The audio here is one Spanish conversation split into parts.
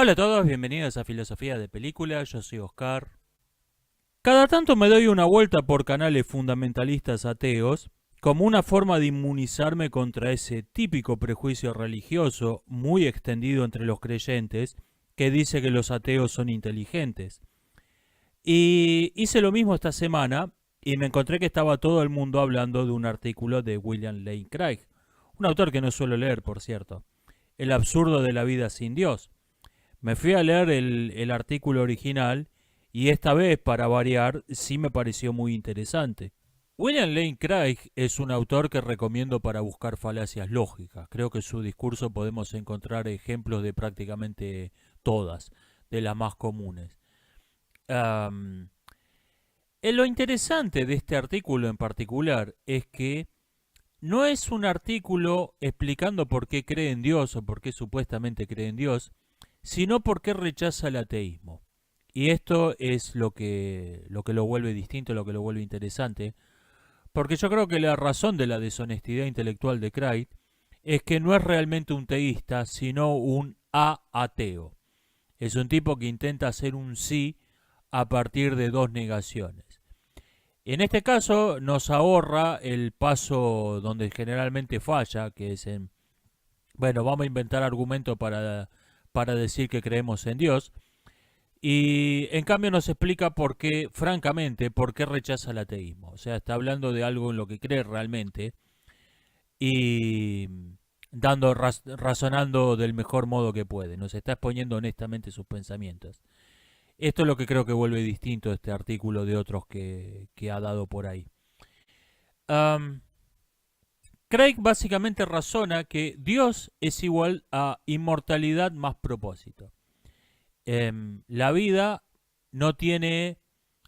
Hola a todos, bienvenidos a Filosofía de Película, yo soy Oscar. Cada tanto me doy una vuelta por canales fundamentalistas ateos, como una forma de inmunizarme contra ese típico prejuicio religioso muy extendido entre los creyentes, que dice que los ateos son inteligentes. Y hice lo mismo esta semana y me encontré que estaba todo el mundo hablando de un artículo de William Lane Craig, un autor que no suelo leer, por cierto, El absurdo de la vida sin Dios. Me fui a leer el artículo original y esta vez, para variar, sí me pareció muy interesante. William Lane Craig es un autor que recomiendo para buscar falacias lógicas. Creo que en su discurso podemos encontrar ejemplos de prácticamente todas, de las más comunes. Um, lo interesante de este artículo en particular es que no es un artículo explicando por qué cree en Dios o por qué supuestamente cree en Dios, sino por qué rechaza el ateísmo. Y esto es lo vuelve distinto, lo que lo vuelve interesante, porque yo creo que la razón de la deshonestidad intelectual de Craig es que no es realmente un teísta, sino un ateo. Es un tipo que intenta hacer un sí a partir de dos negaciones. En este caso nos ahorra el paso donde generalmente falla, que es en, bueno, vamos a inventar argumentos para decir que creemos en Dios. Y en cambio nos explica por qué, francamente, por qué rechaza el ateísmo. O sea, está hablando de algo en lo que cree realmente y razonando del mejor modo que puede. Nos está exponiendo honestamente sus pensamientos. Esto es lo que creo que vuelve distinto este artículo de otros que ha dado por ahí. Um, Craig básicamente razona que Dios es igual a inmortalidad más propósito. La vida no tiene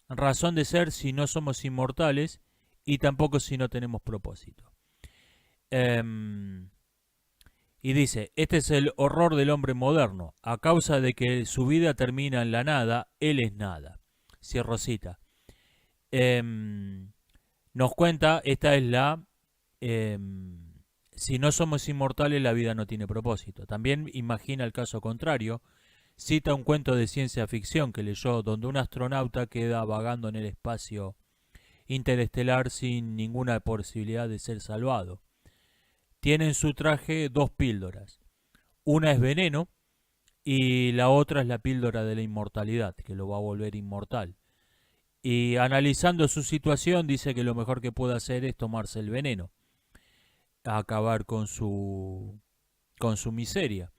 razón de ser si no somos inmortales y tampoco si no tenemos propósito. Y dice, este es el horror del hombre moderno. A causa de que su vida termina en la nada, él es nada. Cierro cita. Nos cuenta, esta es la... si no somos inmortales, la vida no tiene propósito. También imagina el caso contrario. Cita un cuento de ciencia ficción que leyó donde un astronauta queda vagando en el espacio interestelar sin ninguna posibilidad de ser salvado. Tiene en su traje dos píldoras. Una es veneno y la otra es la píldora de la inmortalidad, que lo va a volver inmortal. Y analizando su situación dice que lo mejor que puede hacer es tomarse el veneno, a acabar con su miseria.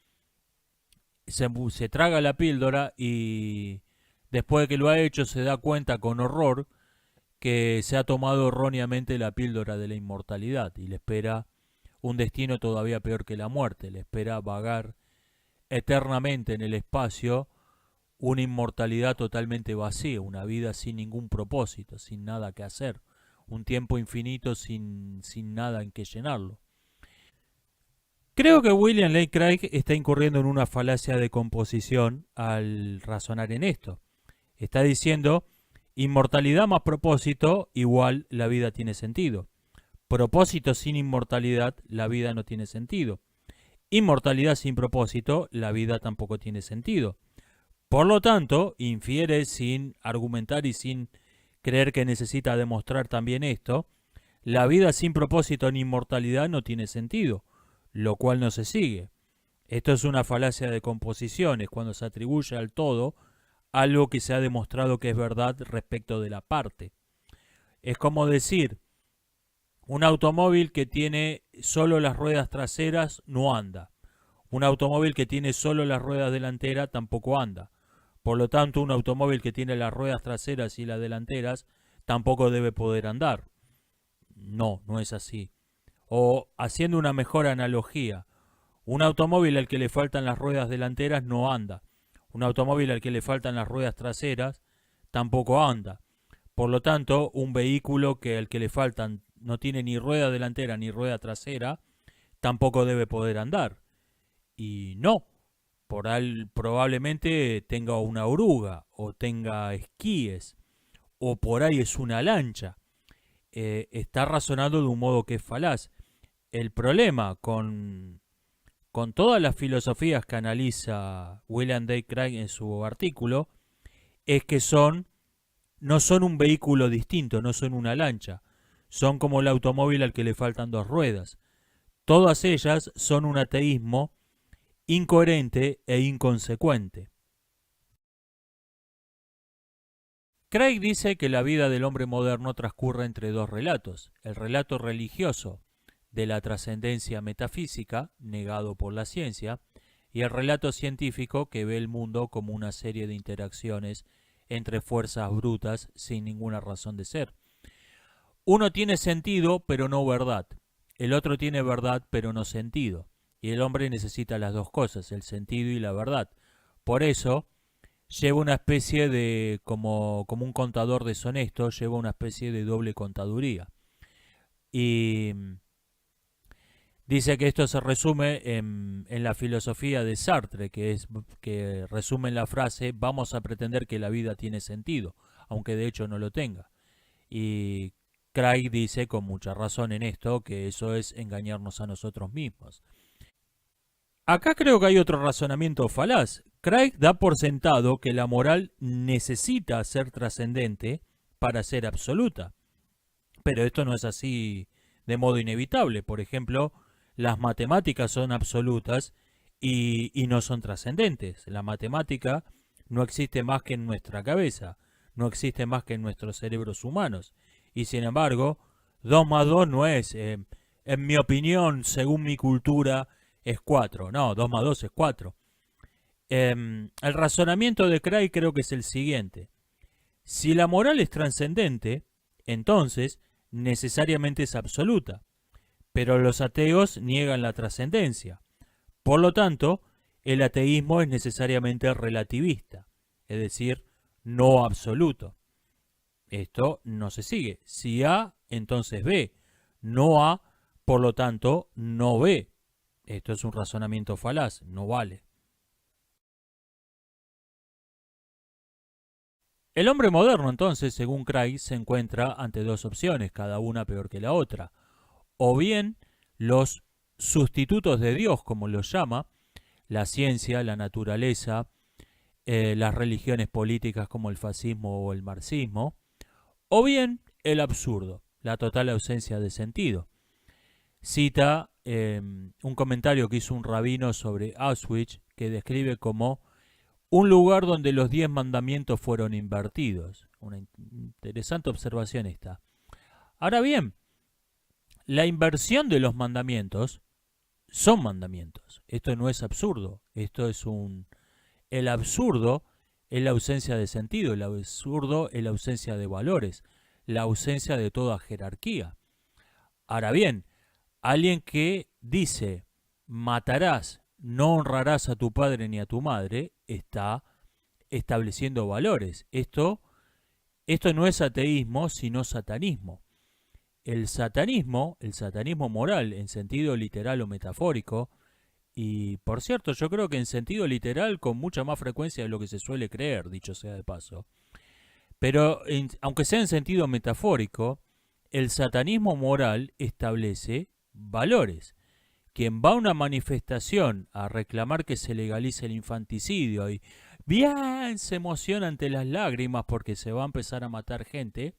Se traga la píldora y después de que lo ha hecho se da cuenta con horror que se ha tomado erróneamente la píldora de la inmortalidad y le espera un destino todavía peor que la muerte, le espera vagar eternamente en el espacio, una inmortalidad totalmente vacía, una vida sin ningún propósito, sin nada que hacer, un tiempo infinito sin nada en que llenarlo. Creo que William Lane Craig está incurriendo en una falacia de composición al razonar en esto. Está diciendo, inmortalidad más propósito igual la vida tiene sentido. Propósito sin inmortalidad, la vida no tiene sentido. Inmortalidad sin propósito, la vida tampoco tiene sentido. Por lo tanto, infiere sin argumentar y sin creer que necesita demostrar también esto, la vida sin propósito ni inmortalidad no tiene sentido, lo cual no se sigue. Esto es una falacia de composiciones cuando se atribuye al todo algo que se ha demostrado que es verdad respecto de la parte. Es como decir, un automóvil que tiene solo las ruedas traseras no anda. Un automóvil que tiene solo las ruedas delanteras tampoco anda. Por lo tanto, un automóvil que tiene las ruedas traseras y las delanteras tampoco debe poder andar. No, no es así. O haciendo una mejor analogía, un automóvil al que le faltan las ruedas delanteras no anda. Un automóvil al que le faltan las ruedas traseras tampoco anda. Por lo tanto, un vehículo que al que le faltan no tiene ni rueda delantera ni rueda trasera, tampoco debe poder andar. Y no, probablemente tenga una oruga o tenga esquíes o por ahí es una lancha. Está razonando de un modo que es falaz. El problema con todas las filosofías que analiza William Day Craig en su artículo, es que no son un vehículo distinto, no son una lancha, son como el automóvil al que le faltan dos ruedas. Todas ellas son un ateísmo incoherente e inconsecuente. Craig dice que la vida del hombre moderno transcurre entre dos relatos: el relato religioso de la trascendencia metafísica, negado por la ciencia, y el relato científico que ve el mundo como una serie de interacciones entre fuerzas brutas sin ninguna razón de ser. Uno tiene sentido, pero no verdad. El otro tiene verdad, pero no sentido. Y el hombre necesita las dos cosas, el sentido y la verdad. Por eso, lleva una especie de, como un contador deshonesto, lleva una especie de doble contaduría. Y dice que esto se resume en la filosofía de Sartre, que resume en la frase: vamos a pretender que la vida tiene sentido, aunque de hecho no lo tenga. Y Craig dice con mucha razón en esto que eso es engañarnos a nosotros mismos. Acá creo que hay otro razonamiento falaz. Craig da por sentado que la moral necesita ser trascendente para ser absoluta. Pero esto no es así de modo inevitable. Por ejemplo, las matemáticas son absolutas y no son trascendentes. La matemática no existe más que en nuestra cabeza, no existe más que en nuestros cerebros humanos. Y sin embargo, 2 más 2 no es, en mi opinión, según mi cultura, es 4. No, 2 más 2 es 4. El razonamiento de Craig creo que es el siguiente. Si la moral es trascendente, entonces necesariamente es absoluta. Pero los ateos niegan la trascendencia. Por lo tanto, el ateísmo es necesariamente relativista, es decir, no absoluto. Esto no se sigue. Si A, entonces B. No A, por lo tanto, no B. Esto es un razonamiento falaz, no vale. El hombre moderno, entonces, según Craig, se encuentra ante dos opciones, cada una peor que la otra. O bien los sustitutos de Dios, como los llama, la ciencia, la naturaleza, las religiones políticas como el fascismo o el marxismo, o bien el absurdo, la total ausencia de sentido. Cita un comentario que hizo un rabino sobre Auschwitz, que describe como un lugar donde los 10 mandamientos fueron invertidos. Una interesante observación esta. Ahora bien, la inversión de los mandamientos son mandamientos. Esto no es absurdo. Esto es el absurdo es la ausencia de sentido. El absurdo es la ausencia de valores. La ausencia de toda jerarquía. Ahora bien, alguien que dice matarás, no honrarás a tu padre ni a tu madre, está estableciendo valores. Esto no es ateísmo, sino satanismo. El satanismo moral, en sentido literal o metafórico, y por cierto, yo creo que en sentido literal con mucha más frecuencia de lo que se suele creer, dicho sea de paso, pero aunque sea en sentido metafórico, el satanismo moral establece valores. Quien va a una manifestación a reclamar que se legalice el infanticidio y bien se emociona ante las lágrimas porque se va a empezar a matar gente,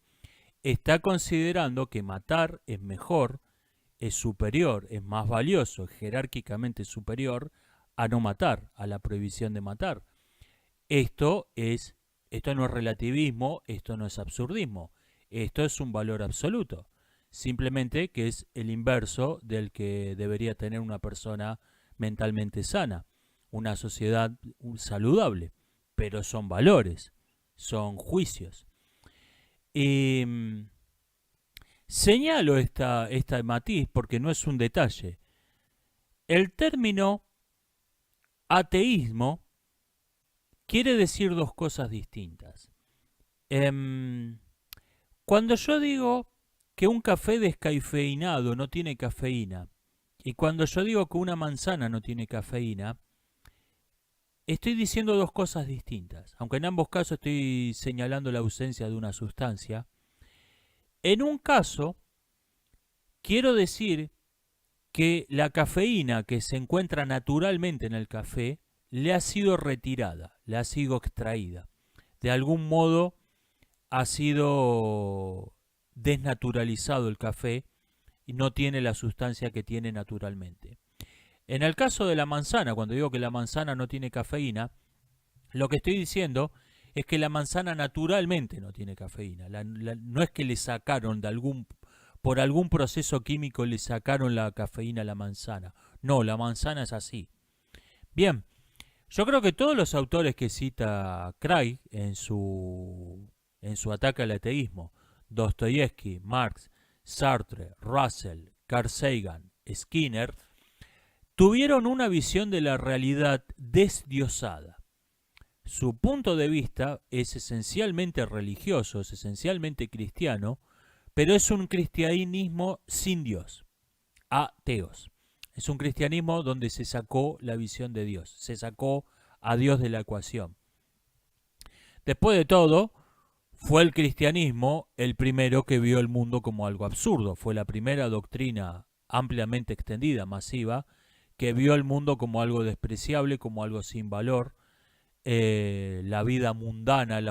está considerando que matar es mejor, es superior, es más valioso, es jerárquicamente superior a no matar, a la prohibición de matar. Esto no es relativismo, esto no es absurdismo, esto es un valor absoluto. Simplemente que es el inverso del que debería tener una persona mentalmente sana, una sociedad saludable. Pero son valores, son juicios. Y señalo esta matiz porque no es un detalle. El término ateísmo quiere decir dos cosas distintas. Cuando yo digo que un café descafeinado no tiene cafeína, y cuando yo digo que una manzana no tiene cafeína, estoy diciendo dos cosas distintas. Aunque en ambos casos estoy señalando la ausencia de una sustancia. En un caso, quiero decir que la cafeína que se encuentra naturalmente en el café le ha sido retirada, le ha sido extraída. De algún modo ha sido desnaturalizado el café y no tiene la sustancia que tiene naturalmente. En el caso de la manzana, cuando digo que la manzana no tiene cafeína, lo que estoy diciendo es que la manzana naturalmente no tiene cafeína. No es que le sacaron por algún proceso químico le sacaron la cafeína a la manzana. No, la manzana es así. Bien, yo creo que todos los autores que cita Craig en su ataque al ateísmo, Dostoyevsky, Marx, Sartre, Russell, Carl Sagan, Skinner, tuvieron una visión de la realidad desdiosada. Su punto de vista es esencialmente religioso, es esencialmente cristiano, pero es un cristianismo sin Dios, ateos. Es un cristianismo donde se sacó la visión de Dios, se sacó a Dios de la ecuación. Después de todo, fue el cristianismo el primero que vio el mundo como algo absurdo. Fue la primera doctrina ampliamente extendida, masiva, que vio el mundo como algo despreciable, como algo sin valor. La vida mundana,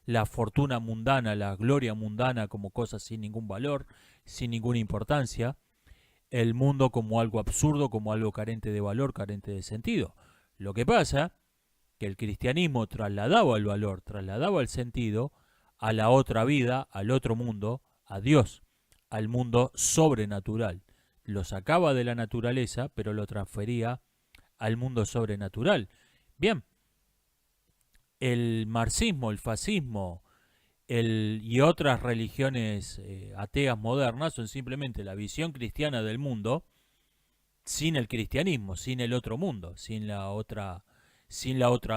la fortuna mundana, la gloria mundana como cosas sin ningún valor, sin ninguna importancia. El mundo como algo absurdo, como algo carente de valor, carente de sentido. Lo que pasa que el cristianismo trasladaba el valor, trasladaba el sentido a la otra vida, al otro mundo, a Dios, al mundo sobrenatural. Lo sacaba de la naturaleza, pero lo transfería al mundo sobrenatural. Bien, el marxismo, el fascismo y otras religiones ateas modernas son simplemente la visión cristiana del mundo sin el cristianismo, sin el otro mundo, sin la otra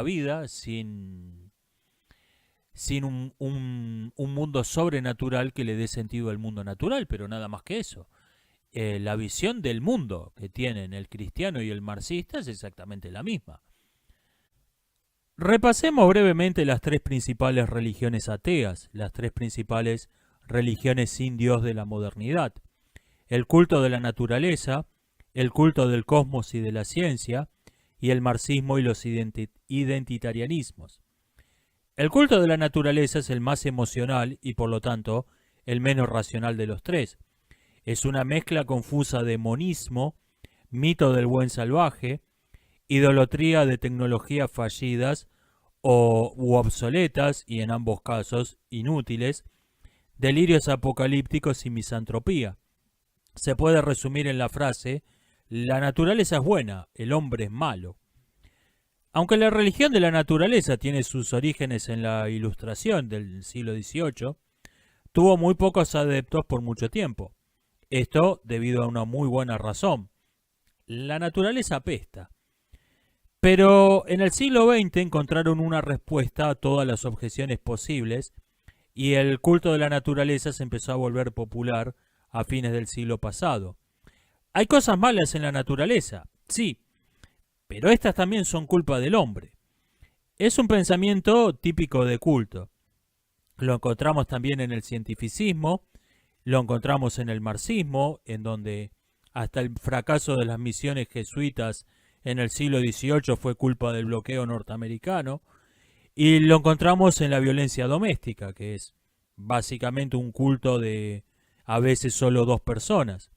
vida, sin un mundo sobrenatural que le dé sentido al mundo natural, pero nada más que eso. La visión del mundo que tienen el cristiano y el marxista es exactamente la misma. Repasemos brevemente las tres principales religiones ateas, las tres principales religiones sin Dios de la modernidad. El culto de la naturaleza, el culto del cosmos y de la ciencia, y el marxismo y los identitarianismos. El culto de la naturaleza es el más emocional y por lo tanto el menos racional de los tres. Es una mezcla confusa de monismo, mito del buen salvaje, idolatría de tecnologías fallidas u obsoletas y en ambos casos inútiles, delirios apocalípticos y misantropía. Se puede resumir en la frase: la naturaleza es buena, el hombre es malo. Aunque la religión de la naturaleza tiene sus orígenes en la Ilustración del siglo XVIII, tuvo muy pocos adeptos por mucho tiempo. Esto debido a una muy buena razón. La naturaleza apesta. Pero en el siglo XX encontraron una respuesta a todas las objeciones posibles y el culto de la naturaleza se empezó a volver popular a fines del siglo pasado. Hay cosas malas en la naturaleza, sí, pero estas también son culpa del hombre. Es un pensamiento típico de culto. Lo encontramos también en el cientificismo, lo encontramos en el marxismo, en donde hasta el fracaso de las misiones jesuitas en el siglo XVIII fue culpa del bloqueo norteamericano, y lo encontramos en la violencia doméstica, que es básicamente un culto de a veces solo dos personas.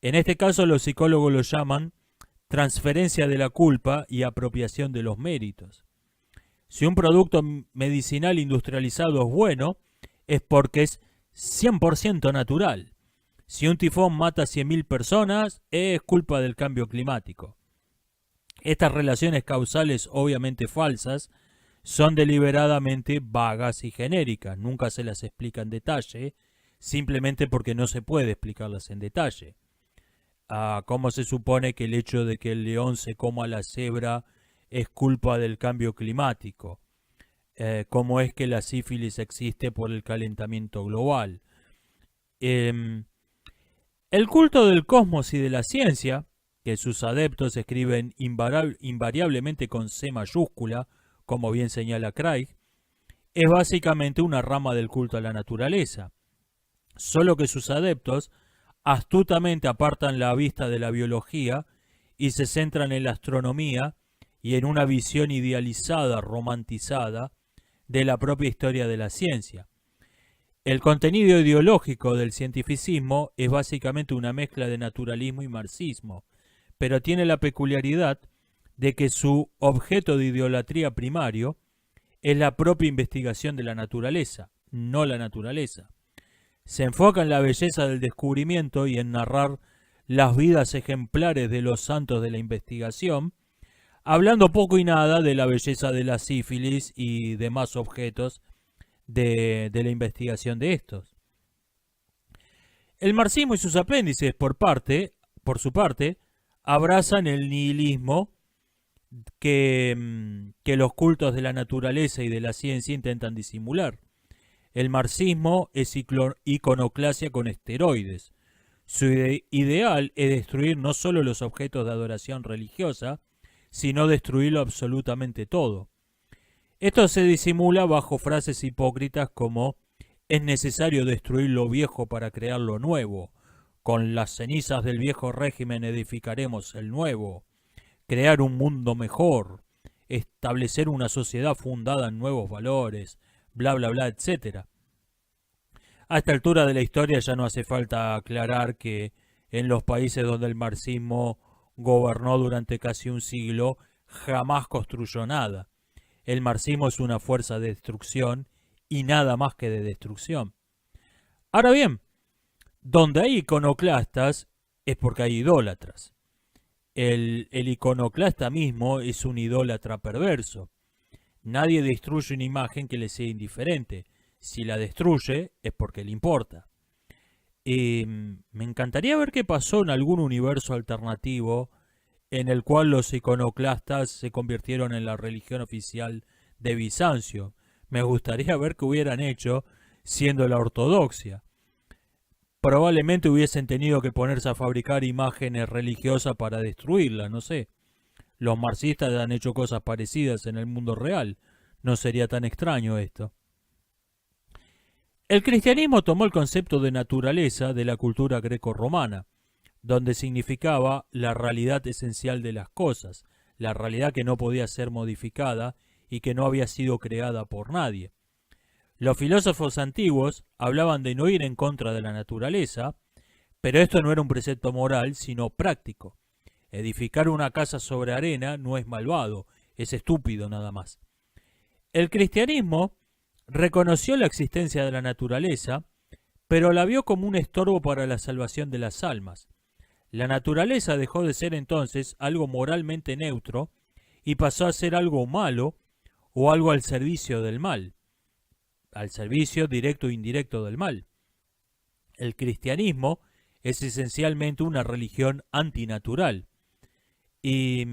En este caso los psicólogos lo llaman transferencia de la culpa y apropiación de los méritos. Si un producto medicinal industrializado es bueno, es porque es 100% natural. Si un tifón mata a 100.000 personas, es culpa del cambio climático. Estas relaciones causales, obviamente falsas, son deliberadamente vagas y genéricas. Nunca se las explica en detalle, simplemente porque no se puede explicarlas en detalle. ¿Cómo se supone que el hecho de que el león se coma a la cebra es culpa del cambio climático? ¿Cómo es que la sífilis existe por el calentamiento global? El culto del cosmos y de la ciencia, que sus adeptos escriben invariablemente con C mayúscula, como bien señala Craig, es básicamente una rama del culto a la naturaleza, solo que sus adeptos astutamente apartan la vista de la biología y se centran en la astronomía y en una visión idealizada, romantizada, de la propia historia de la ciencia. El contenido ideológico del cientificismo es básicamente una mezcla de naturalismo y marxismo, pero tiene la peculiaridad de que su objeto de idolatría primario es la propia investigación de la naturaleza, no la naturaleza. Se enfoca en la belleza del descubrimiento y en narrar las vidas ejemplares de los santos de la investigación, hablando poco y nada de la belleza de la sífilis y demás objetos de la investigación de estos. El marxismo y sus apéndices, por su parte, abrazan el nihilismo que los cultos de la naturaleza y de la ciencia intentan disimular. El marxismo es iconoclasia con esteroides. Su ideal es destruir no solo los objetos de adoración religiosa, sino destruirlo absolutamente todo. Esto se disimula bajo frases hipócritas como es necesario destruir lo viejo para crear lo nuevo, con las cenizas del viejo régimen edificaremos el nuevo, crear un mundo mejor, establecer una sociedad fundada en nuevos valores, bla bla bla, etc. A esta altura de la historia ya no hace falta aclarar que en los países donde el marxismo gobernó durante casi un siglo, jamás construyó nada. El marxismo es una fuerza de destrucción y nada más que de destrucción. Ahora bien, donde hay iconoclastas es porque hay idólatras. El iconoclasta mismo es un idólatra perverso. Nadie destruye una imagen que le sea indiferente. Si la destruye es porque le importa. Me encantaría ver qué pasó en algún universo alternativo en el cual los iconoclastas se convirtieron en la religión oficial de Bizancio. Me gustaría ver qué hubieran hecho siendo la ortodoxia. Probablemente hubiesen tenido que ponerse a fabricar imágenes religiosas para destruirla, no sé. Los marxistas han hecho cosas parecidas en el mundo real. No sería tan extraño esto. El cristianismo tomó el concepto de naturaleza de la cultura greco-romana, donde significaba la realidad esencial de las cosas, la realidad que no podía ser modificada y que no había sido creada por nadie. Los filósofos antiguos hablaban de no ir en contra de la naturaleza, pero esto no era un precepto moral, sino práctico. Edificar una casa sobre arena no es malvado, es estúpido nada más. El cristianismo reconoció la existencia de la naturaleza, pero la vio como un estorbo para la salvación de las almas. La naturaleza dejó de ser entonces algo moralmente neutro y pasó a ser algo malo o algo al servicio del mal, al servicio directo e indirecto del mal. El cristianismo es esencialmente una religión antinatural y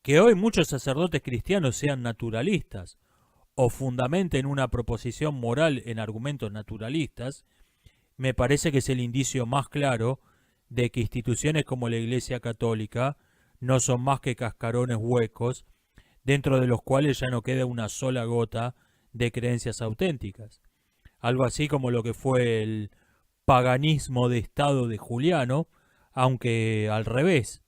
que hoy muchos sacerdotes cristianos sean naturalistas o fundamenten una proposición moral en argumentos naturalistas, me parece que es el indicio más claro de que instituciones como la Iglesia Católica no son más que cascarones huecos dentro de los cuales ya no queda una sola gota de creencias auténticas. Algo así como lo que fue el paganismo de Estado de Juliano, aunque al revés.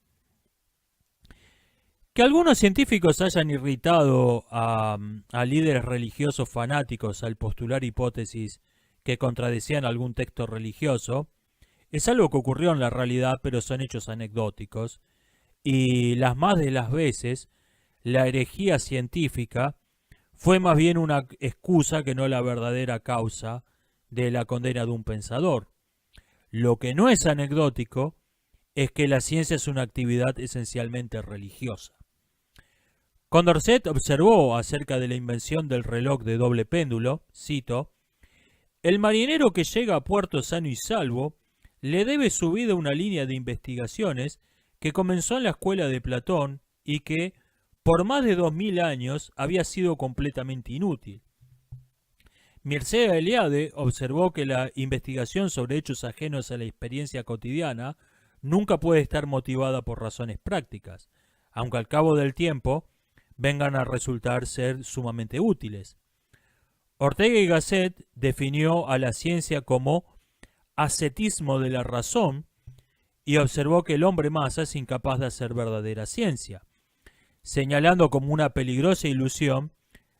Que algunos científicos hayan irritado a líderes religiosos fanáticos al postular hipótesis que contradecían algún texto religioso, es algo que ocurrió en la realidad, pero son hechos anecdóticos, y las más de las veces la herejía científica fue más bien una excusa que no la verdadera causa de la condena de un pensador. Lo que no es anecdótico es que la ciencia es una actividad esencialmente religiosa. Condorcet observó acerca de la invención del reloj de doble péndulo, cito, «El marinero que llega a puerto sano y salvo le debe su vida a una línea de investigaciones que comenzó en la escuela de Platón y que, por más de 2000 años, había sido completamente inútil». Mircea Eliade observó que la investigación sobre hechos ajenos a la experiencia cotidiana nunca puede estar motivada por razones prácticas, aunque al cabo del tiempo vengan a resultar ser sumamente útiles. Ortega y Gasset definió a la ciencia como ascetismo de la razón y observó que el hombre masa es incapaz de hacer verdadera ciencia, señalando como una peligrosa ilusión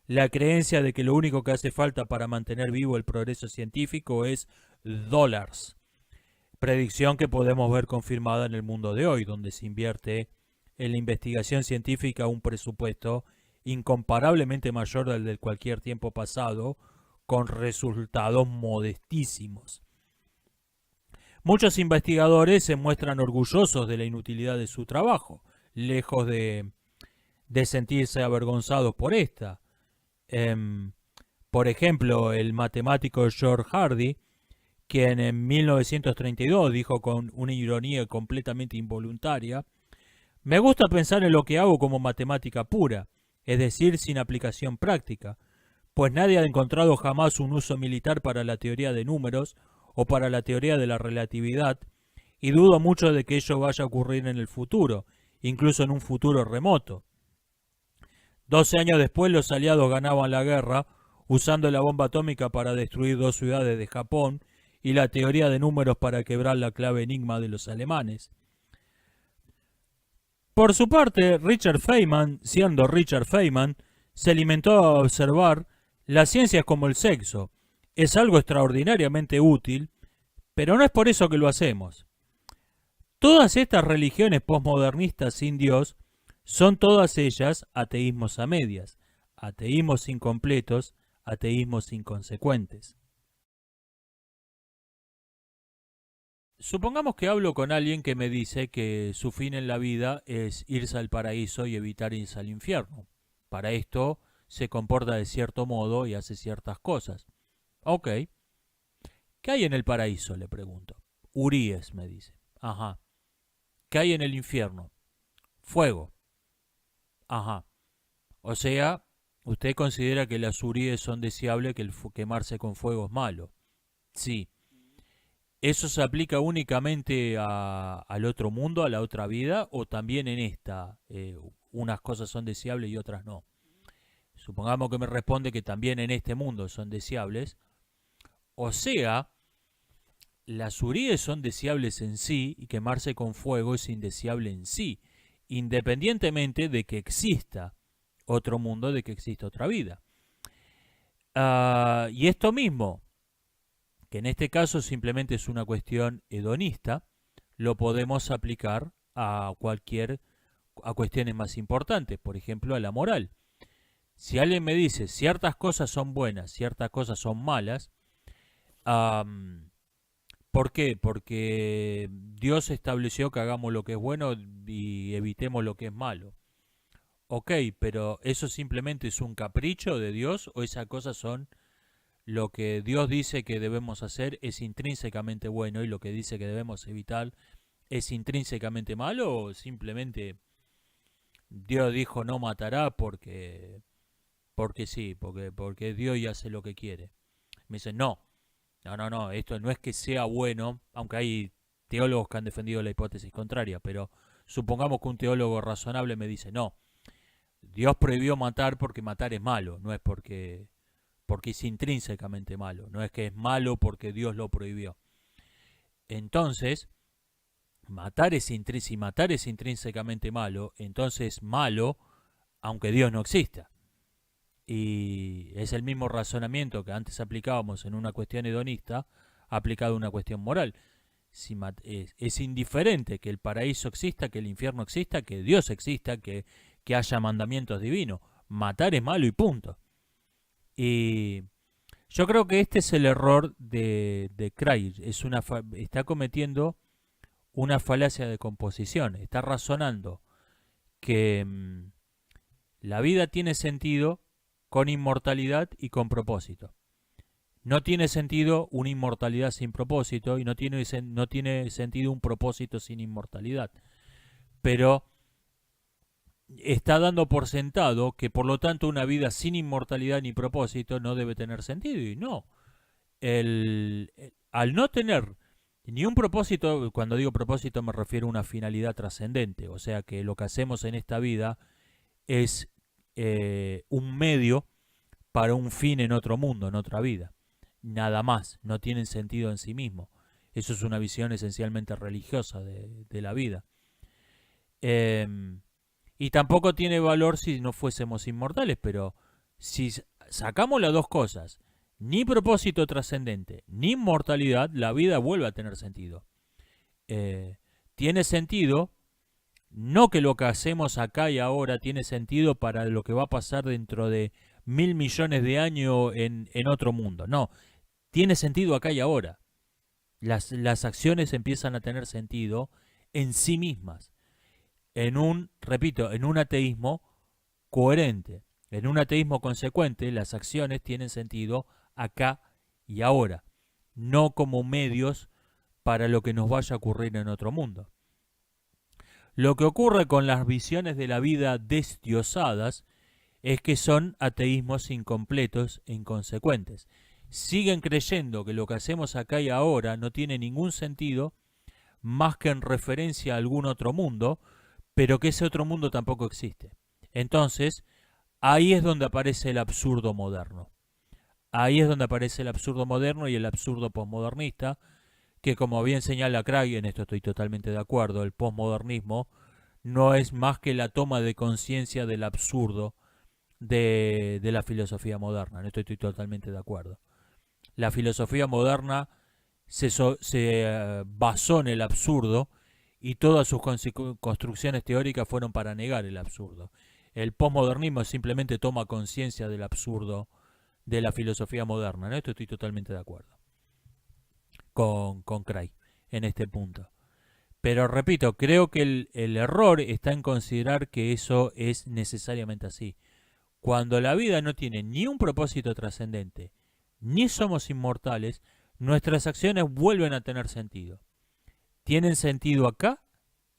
la creencia de que lo único que hace falta para mantener vivo el progreso científico es dólares, predicción que podemos ver confirmada en el mundo de hoy, donde se invierte en la investigación científica un presupuesto incomparablemente mayor al de cualquier tiempo pasado, con resultados modestísimos. Muchos investigadores se muestran orgullosos de la inutilidad de su trabajo, lejos de sentirse avergonzados por esta. Por ejemplo, el matemático George Hardy, quien en 1932 dijo con una ironía completamente involuntaria: me gusta pensar en lo que hago como matemática pura, es decir, sin aplicación práctica, pues nadie ha encontrado jamás un uso militar para la teoría de números o para la teoría de la relatividad, y dudo mucho de que ello vaya a ocurrir en el futuro, incluso en un futuro remoto. 12 años después los aliados ganaban la guerra usando la bomba atómica para destruir 2 ciudades de Japón y la teoría de números para quebrar la clave enigma de los alemanes. Por su parte, Richard Feynman, siendo Richard Feynman, se limitó a observar: la ciencia es como el sexo, es algo extraordinariamente útil, pero no es por eso que lo hacemos. Todas estas religiones posmodernistas sin Dios son todas ellas ateísmos a medias, ateísmos incompletos, ateísmos inconsecuentes. Supongamos que hablo con alguien que me dice que su fin en la vida es irse al paraíso y evitar irse al infierno. Para esto se comporta de cierto modo y hace ciertas cosas. Ok. ¿Qué hay en el paraíso?, le pregunto. Uríes, me dice. Ajá. ¿Qué hay en el infierno? Fuego. Ajá. O sea, usted considera que las uríes son deseables, que el quemarse con fuego es malo. Sí. ¿Eso se aplica únicamente al otro mundo, a la otra vida, o también en esta? Unas cosas son deseables y otras no. Supongamos que me responde que también en este mundo son deseables. O sea, las uríes son deseables en sí y quemarse con fuego es indeseable en sí, independientemente de que exista otro mundo, de que exista otra vida. Y esto mismo, que en este caso simplemente es una cuestión hedonista, lo podemos aplicar a cuestiones más importantes, por ejemplo a la moral. Si alguien me dice ciertas cosas son buenas, ciertas cosas son malas, ¿por qué? Porque Dios estableció que hagamos lo que es bueno y evitemos lo que es malo. Ok, pero ¿eso simplemente es un capricho de Dios o esas cosas son lo que Dios dice que debemos hacer es intrínsecamente bueno y lo que dice que debemos evitar es intrínsecamente malo? ¿O simplemente Dios dijo no matará porque sí, porque Dios ya hace lo que quiere? Me dicen, no, esto no es que sea bueno, aunque hay teólogos que han defendido la hipótesis contraria, pero supongamos que un teólogo razonable me dice, no, Dios prohibió matar porque matar es malo, no es porque es intrínsecamente malo, no es que es malo porque Dios lo prohibió. Entonces, si matar es intrínsecamente malo, entonces malo aunque Dios no exista. Y es el mismo razonamiento que antes aplicábamos en una cuestión hedonista, aplicado a una cuestión moral. Es indiferente que el paraíso exista, que el infierno exista, que Dios exista, que haya mandamientos divinos. Matar es malo y punto. Y yo creo que este es el error de Craig. Está cometiendo una falacia de composición. Está razonando que la vida tiene sentido con inmortalidad y con propósito. No tiene sentido una inmortalidad sin propósito y no tiene sentido un propósito sin inmortalidad. Pero está dando por sentado que por lo tanto una vida sin inmortalidad ni propósito no debe tener sentido. Y no. Al no tener ni un propósito, cuando digo propósito me refiero a una finalidad trascendente, o sea que lo que hacemos en esta vida es un medio para un fin en otro mundo, en otra vida. Nada más, no tienen sentido en sí mismo. Eso es una visión esencialmente religiosa de la vida. Y tampoco tiene valor si no fuésemos inmortales, pero si sacamos las dos cosas, ni propósito trascendente, ni inmortalidad, la vida vuelve a tener sentido. Tiene sentido, no que lo que hacemos acá y ahora tiene sentido para lo que va a pasar dentro de 1.000 millones de años en otro mundo. No, tiene sentido acá y ahora. Las acciones empiezan a tener sentido en sí mismas. Repito, en un ateísmo coherente, en un ateísmo consecuente, las acciones tienen sentido acá y ahora, no como medios para lo que nos vaya a ocurrir en otro mundo. Lo que ocurre con las visiones de la vida desdiosadas es que son ateísmos incompletos e inconsecuentes. Siguen creyendo que lo que hacemos acá y ahora no tiene ningún sentido más que en referencia a algún otro mundo, pero que ese otro mundo tampoco existe. Entonces, ahí es donde aparece el absurdo moderno. Ahí es donde aparece el absurdo moderno y el absurdo posmodernista, que como bien señala Craig, en esto estoy totalmente de acuerdo, el posmodernismo no es más que la toma de conciencia del absurdo de la filosofía moderna. En esto estoy totalmente de acuerdo. La filosofía moderna se basó en el absurdo y todas sus construcciones teóricas fueron para negar el absurdo. El posmodernismo simplemente toma conciencia del absurdo de la filosofía moderna. En esto estoy totalmente de acuerdo con Craig en este punto. Pero repito, creo que el error está en considerar que eso es necesariamente así. Cuando la vida no tiene ni un propósito trascendente, ni somos inmortales, nuestras acciones vuelven a tener sentido. Tienen sentido acá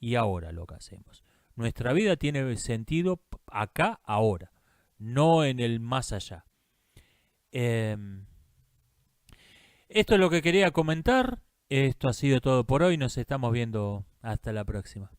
y ahora lo que hacemos. Nuestra vida tiene sentido acá, ahora, no en el más allá. Esto es lo que quería comentar. Esto ha sido todo por hoy. Nos estamos viendo hasta la próxima.